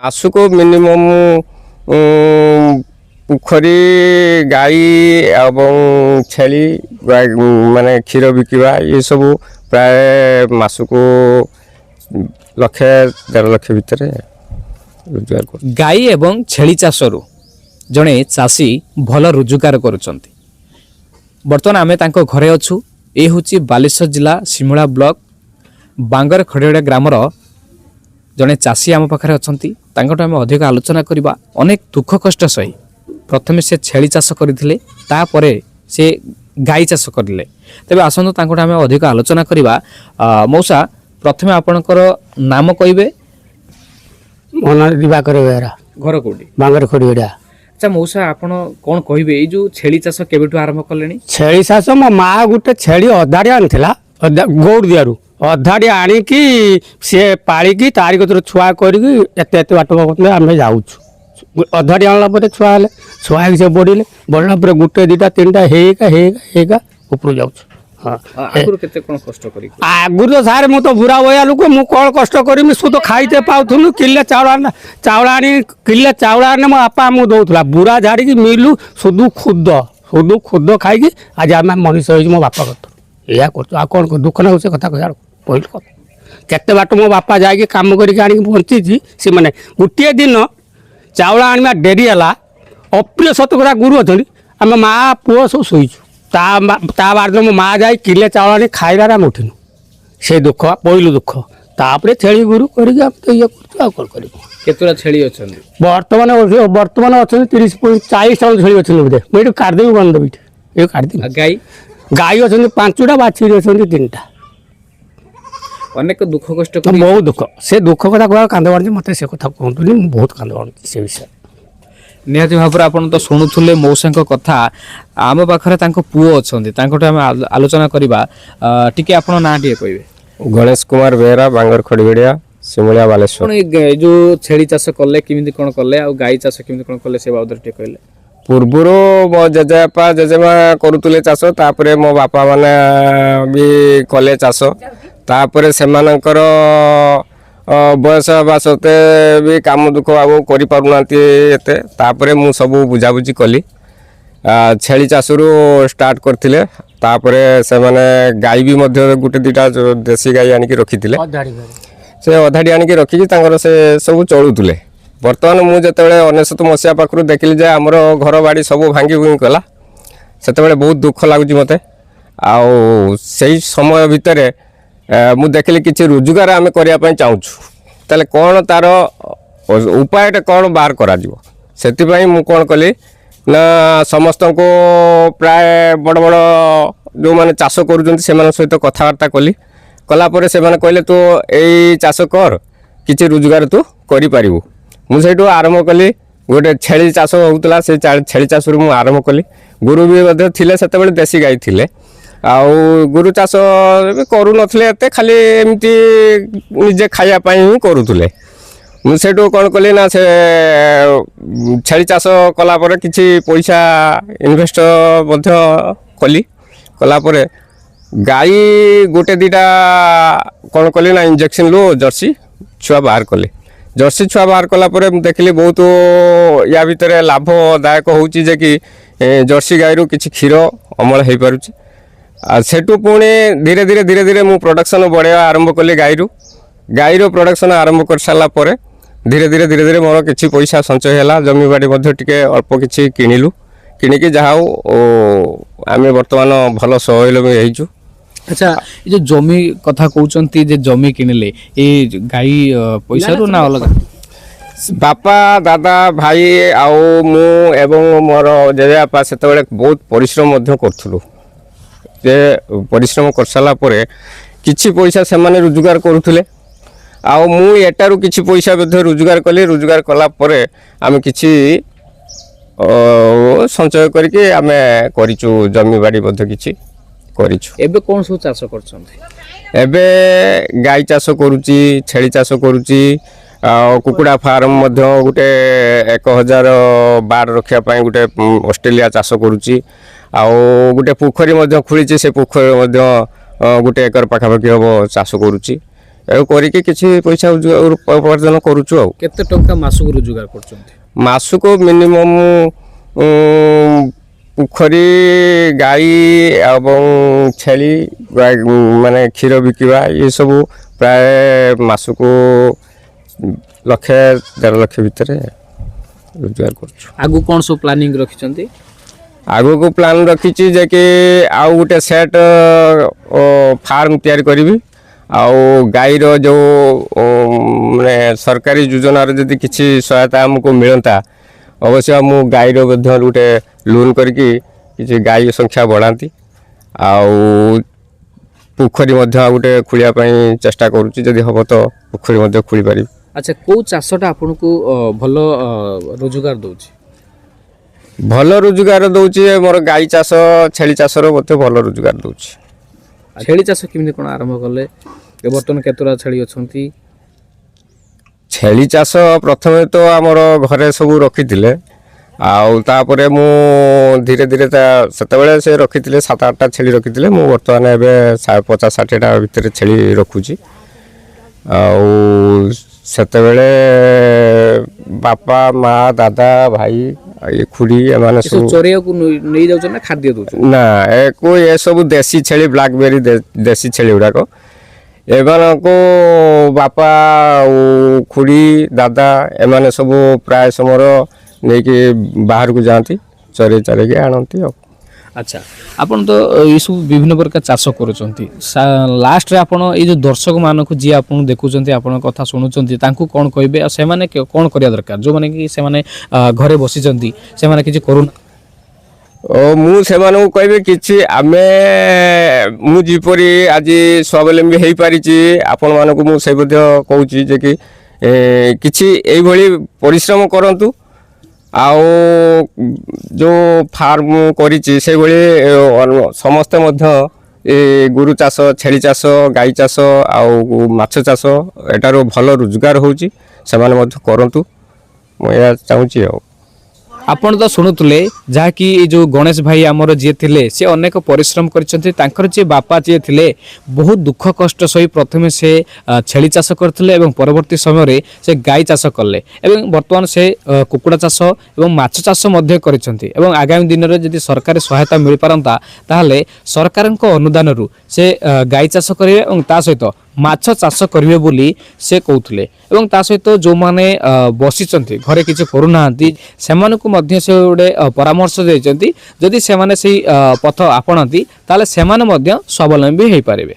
ମାସକୁ ମିନିମମ୍ ପୋଖରୀ ଗାଈ ଏବଂ ଛେଳି ମାନେ କ୍ଷୀର ବିକିବା ଏସବୁ ପ୍ରାୟ ମାସକୁ 1.5 ଲକ୍ଷ ଭିତରେ ରୋଜଗାର କରୁ। ଗାଈ ଏବଂ ଛେଳି ଚାଷରୁ ଜଣେ ଚାଷୀ ଭଲ ରୋଜଗାର କରୁଛନ୍ତି। ବର୍ତ୍ତମାନ ଆମେ ତାଙ୍କ ଘରେ ଅଛୁ। ଏ ହେଉଛି ବାଲେଶ୍ୱର ଜିଲ୍ଲା ସିମୁଳା ବ୍ଲକ ବାଙ୍ଗର ଖଡ଼ିଗଡ଼ା ଗ୍ରାମର ଜଣେ ଚାଷୀ ଆମ ପାଖରେ ଅଛନ୍ତି। ତାଙ୍କଠୁ ଆମେ ଅଧିକ ଆଲୋଚନା କରିବା। ଅନେକ ଦୁଃଖ କଷ୍ଟ ସହି ପ୍ରଥମେ ସେ ଛେଳି ଚାଷ କରିଥିଲେ, ତାପରେ ସେ ଗାଈ ଚାଷ କରିଲେ। ତେବେ ଆସନ୍ତୁ ତାଙ୍କଠୁ ଆମେ ଅଧିକ ଆଲୋଚନା କରିବା। ମଉସା, ପ୍ରଥମେ ଆପଣଙ୍କର ନାମ କହିବେ। ମୋ ନାଁ ଦିବାକର ବେହେରା, ଘର କୋଉଠି? ବାଙ୍ଗର ଖଡ଼ିଗଡ଼ା। ଆଚ୍ଛା ମଉସା, ଆପଣ କ'ଣ କହିବେ ଏଇ ଯେଉଁ ଛେଳି ଚାଷ କେବେଠୁ ଆରମ୍ଭ କଲେଣି? ଛେଳି ଚାଷ ମୋ ମା ଗୋଟେ ଛେଳି ଅଧାଡ଼ି ଆଣିଥିଲା ଗୌଡ଼ ଦିଆରୁ ଅଧାଡ଼ି ଆଣିକି ସିଏ ପାଳିକି ତାରି କତିରୁ ଛୁଆ କରିକି ଏତେ ଏତେ ବାଟ ଆମେ ଯାଉଛୁ। ଅଧାଡ଼ି ଆଣିଲା ପରେ ଛୁଆ ହେଲେ, ଛୁଆ ହେଇକି ସେ ବଢ଼ିଲା ପରେ ଗୋଟେ ଦୁଇଟା ତିନିଟା ହେଇକା ଉପରକୁ ଯାଉଛୁ। ଆଗରୁ କେତେ କ'ଣ କଷ୍ଟ କରି? ଆଗରୁ ତ ସାର୍ ମୁଁ ତ ବୁଢ଼ା ବୟା ଲୋକ, ମୁଁ କ'ଣ କଷ୍ଟ କରିମି? ସୁଧ ଖାଇତେ ପାଉଥିଲୁ। କିଲେ ଚାଉଳ ଆଣି ମୋ ବାପା ଆମକୁ ଦେଉଥିଲା। ବୁଢ଼ା ଝାଡ଼ିକି ମିଲୁ ସୁଧୁ ଖୁଦ ଖାଇକି ଆଜି ଆମେ ମଣିଷ ହେଇଛୁ ମୋ ବାପା କଥା। ଏଇଆ କରୁଛୁ। ଆଉ କ'ଣ ଦୁଃଖ ନାଗୁଛି ସେ କଥା କହିଲା କହିଲୁ କଥା। କେତେ ବାଟ ମୋ ବାପା ଯାଇକି କାମ କରିକି ଆଣିକି ବଞ୍ଚିଛି। ସେମାନେ ଗୋଟିଏ ଦିନ ଚାଉଳ ଆଣିବା ଡେରି ହେଲା, ଅପ୍ରିୟ ସତ କଥା ଗୁରୁ ଅଛନ୍ତି, ଆମେ ମା ପୁଅ ସବୁ ଶୋଇଛୁ। ତା ବାଦ ମୋ ମା ଯାଇ କିଲେ ଚାଉଳ ଆଣି ଖାଇବାରେ ଆମେ ଉଠିନୁ। ସେ ଦୁଃଖ ପହିଲୁ ଦୁଃଖ। ତାପରେ ଛେଳି ଗୁରୁ କରିକି ଆମେ ତ ଇଏ କରୁଛୁ। ଆଉ କ'ଣ କରିବୁ? କେତେଟା ଛେଳି ଅଛନ୍ତି ବର୍ତ୍ତମାନ ଅଛନ୍ତି 30-40 ଟା ଛେଳି ଅଛନ୍ତି ବୋଧେ। ମୁଁ ଏଇଠି କାଢ଼ିଦେବି ବନ୍ଧବି ଏଇଠି କାଢ଼ିଦେବି। ଗାଈ ଅଛନ୍ତି 5ଟା, ବାଛୁରୀ ଅଛନ୍ତି 3ଟା। ଅନେକ ଦୁଃଖ କଷ୍ଟ ବହୁତ ଦୁଃଖ। ସେ ଦୁଃଖ କଥା କହିବାକୁ କାନ୍ଦ ମାଡ଼ୁଛି। ମୋତେ ସେ କଥା କୁହନ୍ତୁନି, ମୁଁ ବହୁତ କାନ୍ଦ ମାଡ଼ୁଛି ସେ ବିଷୟରେ। ନିହାତି ଭାବରେ ଆପଣ ତ ଶୁଣୁଥିଲେ ମଉସାଙ୍କ କଥା। ଆମ ପାଖରେ ତାଙ୍କ ପୁଅ ଅଛନ୍ତି, ତାଙ୍କଠୁ ଆମେ ଆଲୋଚନା କରିବା। ଟିକେ ଆପଣ ନାଁ ଟିକେ କହିବେ। ଗଣେଶ କୁମାର ବେହେରା, ବାଙ୍ଗର ଖଡ଼ିଗଡ଼ିଆ, ସିମୁଳିଆ, ବାଲେଶ୍ୱର। ଆପଣ ଏଇ ଯେଉଁ ଛେଳି ଚାଷ କଲେ କେମିତି କ'ଣ କଲେ, ଆଉ ଗାଈ ଚାଷ କେମିତି କ'ଣ କଲେ, ସେ ବାବଦରେ ଟିକେ କହିଲେ। ପୂର୍ବରୁ ମୋ ଜେଜେବାପା ଜେଜେମା କରୁଥିଲେ ଚାଷ, ତାପରେ ମୋ ବାପା ମାନେ ବି କଲେ ଚାଷ। ତାପରେ ସେମାନଙ୍କର ବୟସ ହେବା ସତ୍ତ୍ୱେ ବି କାମ ଦୁଃଖ ଆଉ କରିପାରୁନାହାନ୍ତି ଏତେ। ତାପରେ ମୁଁ ସବୁ ବୁଝାବୁଝି କଲି। ଛେଳି ଚାଷରୁ ଷ୍ଟାର୍ଟ କରିଥିଲେ। ତାପରେ ସେମାନେ ଗାଈ ବି ମଧ୍ୟ ଗୋଟେ ଦୁଇଟା ଦେଶୀ ଗାଈ ଆଣିକି ରଖିଥିଲେ। ସେ ଅଧାଡ଼ି ଆଣିକି ରଖିକି ତାଙ୍କର ସେ ସବୁ ଚଳୁଥିଲେ। ବର୍ତ୍ତମାନ ମୁଁ ଯେତେବେଳେ 1999 ମସିହା ପାଖରୁ ଦେଖିଲି ଯେ ଆମର ଘର ବାଡ଼ି ସବୁ ଭାଙ୍ଗି ଭୁଙ୍ଗି ଗଲା, ସେତେବେଳେ ବହୁତ ଦୁଃଖ ଲାଗୁଛି ମୋତେ। ଆଉ ସେଇ ସମୟ ଭିତରେ ମୁଁ ଦେଖିଲି କିଛି ରୋଜଗାର ଆମେ କରିବା ପାଇଁ ଚାହୁଁଛୁ, ତାହେଲେ କ'ଣ ତା'ର ଉପାୟଟା କ'ଣ ବାହାର କରାଯିବ। ସେଥିପାଇଁ ମୁଁ କ'ଣ କଲି ନା ସମସ୍ତଙ୍କୁ ପ୍ରାୟ ବଡ଼ ବଡ଼ ଯେଉଁମାନେ ଚାଷ କରୁଛନ୍ତି ସେମାନଙ୍କ ସହିତ କଥାବାର୍ତ୍ତା କଲା ପରେ ସେମାନେ କହିଲେ ତୁ ଏଇ ଚାଷ କର, କିଛି ରୋଜଗାର ତୁ କରିପାରିବୁ। ମୁଁ ସେଇଠୁ ଆରମ୍ଭ କଲି। ଗୋଟେ ଛେଳି ଚାଷ ହେଉଥିଲା, ସେ ଛେଳି ଚାଷରୁ ମୁଁ ଆରମ୍ଭ କଲି। ଗୁରୁ ବି ମଧ୍ୟ ଥିଲେ, ସେତେବେଳେ ଦେଶୀ ଗାଈ ଥିଲେ। ଆଉ ଗୁରୁ ଚାଷ ବି କରୁନଥିଲେ ଏତେ, ଖାଲି ଏମିତି ନିଜେ ଖାଇବା ପାଇଁ ହିଁ କରୁଥିଲେ। ମୁଁ ସେଇଠୁ କ'ଣ କଲି ନା ସେ ଛେଳି ଚାଷ କଲା ପରେ କିଛି ପଇସା ଇନଭେଷ୍ଟ ମଧ୍ୟ କଲା ପରେ ଗାଈ ଗୋଟେ ଦୁଇଟା କ'ଣ କଲି ନା ଇଞ୍ଜେକ୍ସନରୁ ଜର୍ସି ଛୁଆ ବାହାର କଲି। ଜର୍ସି ଛୁଆ ବାହାର କଲା ପରେ ମୁଁ ଦେଖିଲି ବହୁତ ୟା ଭିତରେ ଲାଭଦାୟକ ହେଉଛି ଯେ କି ଜର୍ସି ଗାଈରୁ କିଛି କ୍ଷୀର ଅମଳ ହେଇପାରୁଛି। ଆଉ ସେଠୁ ପୁଣି ଧୀରେ ଧୀରେ ମୁଁ ପ୍ରଡକ୍ସନ୍ ବଢ଼ାଇବା ଆରମ୍ଭ କଲି। ଗାଈର ପ୍ରଡକ୍ସନ୍ ଆରମ୍ଭ କରିସାରିଲା ପରେ ଧୀରେ ଧୀରେ ମୋର କିଛି ପଇସା ସଞ୍ଚୟ ହେଲା। ଜମିବାଡ଼ି ମଧ୍ୟ ଟିକେ ଅଳ୍ପ କିଛି କିଣିକି ଯାହା ହଉ ଆମେ ବର୍ତ୍ତମାନ ଭଲ ସ୍ୱାବଲମ୍ବୀ ହେଇଛୁ। ଆଚ୍ଛା, ଏ ଯେଉଁ ଜମି କଥା କହୁଛନ୍ତି ଯେ ଜମି କିଣିଲେ ଏଇ ଗାଈ ପଇସାରୁ ନା ଅଲଗା? ବାପା ଦାଦା ଭାଇ ଆଉ ମୁଁ ଏବଂ ମୋର ଜେଜେବାପା ସେତେବେଳେ ବହୁତ ପରିଶ୍ରମ ମଧ୍ୟ କରୁଥିଲୁ। ଯେ ପରିଶ୍ରମ କରିସାରିଲା ପରେ କିଛି ପଇସା ସେମାନେ ରୋଜଗାର କରୁଥିଲେ, ଆଉ ମୁଁ ଏଟାରୁ କିଛି ପଇସା ମଧ୍ୟ ରୋଜଗାର କଲି। ରୋଜଗାର କଲା ପରେ ଆମେ କିଛି ସଞ୍ଚୟ କରିକି ଆମେ କରିଛୁ, ଜମିବାଡ଼ି ମଧ୍ୟ କିଛି କରିଛୁ। ଏବେ କ'ଣ ସବୁ ଚାଷ କରୁଛନ୍ତି? ଏବେ ଗାଈ ଚାଷ କରୁଛି, ଛେଳି ଚାଷ କରୁଛି, ଆଉ କୁକୁଡ଼ା ଫାର୍ମ ମଧ୍ୟ ଗୋଟେ 1000 ବାର୍ଡ଼ ରଖିବା ପାଇଁ ଗୋଟେ ଅଷ୍ଟ୍ରେଲିଆ ଚାଷ କରୁଛି। ଆଉ ଗୋଟେ ପୋଖରୀ ମଧ୍ୟ ଖୋଳିଛି, ସେ ପୋଖରୀ ମଧ୍ୟ 1 ଏକର ପାଖାପାଖି ହେବ ଚାଷ କରୁଛି। ଆଉ କରିକି କିଛି ପଇସା ଉପାର୍ଜନ କରୁଛୁ ଆଉ। କେତେ ଟଙ୍କା ମାସକୁ ରୋଜଗାର କରୁଛନ୍ତି? ମାସକୁ ମିନିମମ୍ ପୋଖରୀ ଗାଈ ଏବଂ ଛେଳି ମାନେ କ୍ଷୀର ବିକିବା ଏସବୁ ପ୍ରାୟ ମାସକୁ 1,00,000-1.5 ଲକ୍ଷ ଭିତରେ ରୋଜଗାର କରୁଛୁ। ଆଗକୁ କ'ଣ ସବୁ ପ୍ଲାନିଂ ରଖିଛନ୍ତି? ଆଗକୁ ପ୍ଲାନ୍ ରଖିଛି ଯେ କି ଆଉ ଗୋଟେ ସେଟ୍ ଫାର୍ମ ତିଆରି କରିବି। ଆଉ ଗାଈର ଯେଉଁ ମାନେ ସରକାରୀ ଯୋଜନାର ଯଦି କିଛି ସହାୟତା ଆମକୁ ମିଳନ୍ତା, ଅବଶ୍ୟ ମୁଁ ଗାଈର ମଧ୍ୟ ଗୋଟେ ଲୋନ୍ କରିକି କିଛି ଗାଈ ସଂଖ୍ୟା ବଢ଼ାନ୍ତି। ଆଉ ପୋଖରୀ ମଧ୍ୟ ଆଉ ଗୋଟେ ଖୋଳିବା ପାଇଁ ଚେଷ୍ଟା କରୁଛି, ଯଦି ହେବ ତ ପୋଖରୀ ମଧ୍ୟ ଖୋଳି ପାରିବି। ଆଚ୍ଛା, କେଉଁ ଚାଷଟା ଆପଣଙ୍କୁ ଭଲ ରୋଜଗାର ଦେଉଛି? ଭଲ ରୋଜଗାର ଦେଉଛି ମୋର ଗାଈ ଚାଷ, ଛେଳି ଚାଷର ମୋତେ ଭଲ ରୋଜଗାର ଦେଉଛି। ଛେଳି ଚାଷ କେମିତି କ'ଣ ଆରମ୍ଭ କଲେ? ବର୍ତ୍ତମାନ କେତେଟା ଛେଳି ଅଛନ୍ତି? ଛେଳି ଚାଷ ପ୍ରଥମେ ତ ଆମର ଘରେ ସବୁ ରଖିଥିଲେ, ଆଉ ତାପରେ ମୁଁ ଧୀରେ ଧୀରେ ସେତେବେଳେ ସେ ରଖିଥିଲେ 7-8ଟା ଛେଳି ରଖିଥିଲେ। ମୁଁ ବର୍ତ୍ତମାନ ଏବେ 50-60ଟା ଭିତରେ ଛେଳି ରଖୁଛି। ଆଉ ସେତେବେଳେ ବାପା, ମା, ଦାଦା, ଭାଇ, ଖୁଡ଼ି ଏମାନେ ସବୁ ଚରେଇବାକୁ ନେଇ ଯାଉଛନ୍ତି ନା ଖାଦ୍ୟ ଦେଉଛନ୍ତି? ନା, ଏସବୁ ଦେଶୀ ଛେଳି, ବ୍ଲାକବେରୀ ଦେଶୀ ଛେଳି ଗୁଡ଼ାକ। ଏମାନଙ୍କୁ ବାପା ଆଉ ଖୁଡ଼ି, ଦାଦା ଏମାନେ ସବୁ ପ୍ରାୟ ସମୟ ନେଇକି ବାହାରକୁ ଯାଆନ୍ତି, ଚରେଇ ଚାରେଇକି ଆଣନ୍ତି ଆଉ। ଆଚ୍ଛା, ଆପଣ ତ ଏଇସବୁ ବିଭିନ୍ନ ପ୍ରକାର ଚାଷ କରୁଛନ୍ତି। ଲାଷ୍ଟରେ ଆପଣ ଏଇ ଯେଉଁ ଦର୍ଶକମାନଙ୍କୁ ଯିଏ ଆପଣଙ୍କୁ ଦେଖୁଛନ୍ତି, ଆପଣଙ୍କ କଥା ଶୁଣୁଛନ୍ତି, ତାଙ୍କୁ କ'ଣ କହିବେ? ଆଉ ସେମାନେ କ'ଣ କରିବା ଦରକାର? ଯେଉଁମାନେ କି ସେମାନେ ଘରେ ବସିଛନ୍ତି, ସେମାନେ କିଛି କରୁନା। ମୁଁ ସେମାନଙ୍କୁ କହିବି କିଛି ମୁଁ ଯେପରି ଆଜି ସ୍ୱାବଲମ୍ବୀ ହେଇପାରିଛି, ଆପଣମାନଙ୍କୁ ମୁଁ ସେ ମଧ୍ୟ କହୁଛି ଯେ କି କିଛି ଏଇଭଳି ପରିଶ୍ରମ କରନ୍ତୁ। ଆଉ ଯେଉଁ ଫାର୍ମ କରିଛି ସେଇଭଳି ସମସ୍ତେ ମଧ୍ୟ ଗୋରୁ ଚାଷ, ଛେଳି ଚାଷ, ଗାଈ ଚାଷ ଆଉ ମାଛ ଚାଷ ଏଟାରୁ ଭଲ ରୋଜଗାର ହେଉଛି, ସେମାନେ ମଧ୍ୟ କରନ୍ତୁ, ମୁଁ ଏହା ଚାହୁଁଛି ଆଉ। ଆପଣ ତ ଶୁଣୁଥିଲେ ଯାହାକି ଏଇ ଯେଉଁ ଗଣେଶ ଭାଇ ଆମର ଯିଏ ଥିଲେ, ସେ ଅନେକ ପରିଶ୍ରମ କରିଛନ୍ତି। ତାଙ୍କର ଯିଏ ବାପା ଯିଏ ଥିଲେ, ବହୁତ ଦୁଃଖ କଷ୍ଟ ସହି ପ୍ରଥମେ ସେ ଛେଳି ଚାଷ କରିଥିଲେ ଏବଂ ପରବର୍ତ୍ତୀ ସମୟରେ ସେ ଗାଈ ଚାଷ କଲେ ଏବଂ ବର୍ତ୍ତମାନ ସେ କୁକୁଡ଼ା ଚାଷ ଏବଂ ମାଛ ଚାଷ ମଧ୍ୟ କରିଛନ୍ତି। ଏବଂ ଆଗାମୀ ଦିନରେ ଯଦି ସରକାରୀ ସହାୟତା ମିଳିପାରନ୍ତା, ତାହେଲେ ସରକାରଙ୍କ ଅନୁଦାନରୁ ସେ ଗାଈ ଚାଷ କରିବେ ଏବଂ ତା ସହିତ ମାଛ ଚାଷ କରିବେ ବୋଲି ସେ କହୁଥିଲେ। ଏବଂ ତା ସହିତ ଯେଉଁମାନେ ବସିଛନ୍ତି ଘରେ କିଛି କରୁନାହାନ୍ତି, ସେମାନଙ୍କୁ ମଧ୍ୟ ସେ ଗୋଟେ ପରାମର୍ଶ ଦେଇଛନ୍ତି, ଯଦି ସେମାନେ ସେଇ ପଥ ଆପଣାନ୍ତି ତାହେଲେ ସେମାନେ ମଧ୍ୟ ସ୍ୱାବଲମ୍ବୀ ହୋଇପାରିବେ।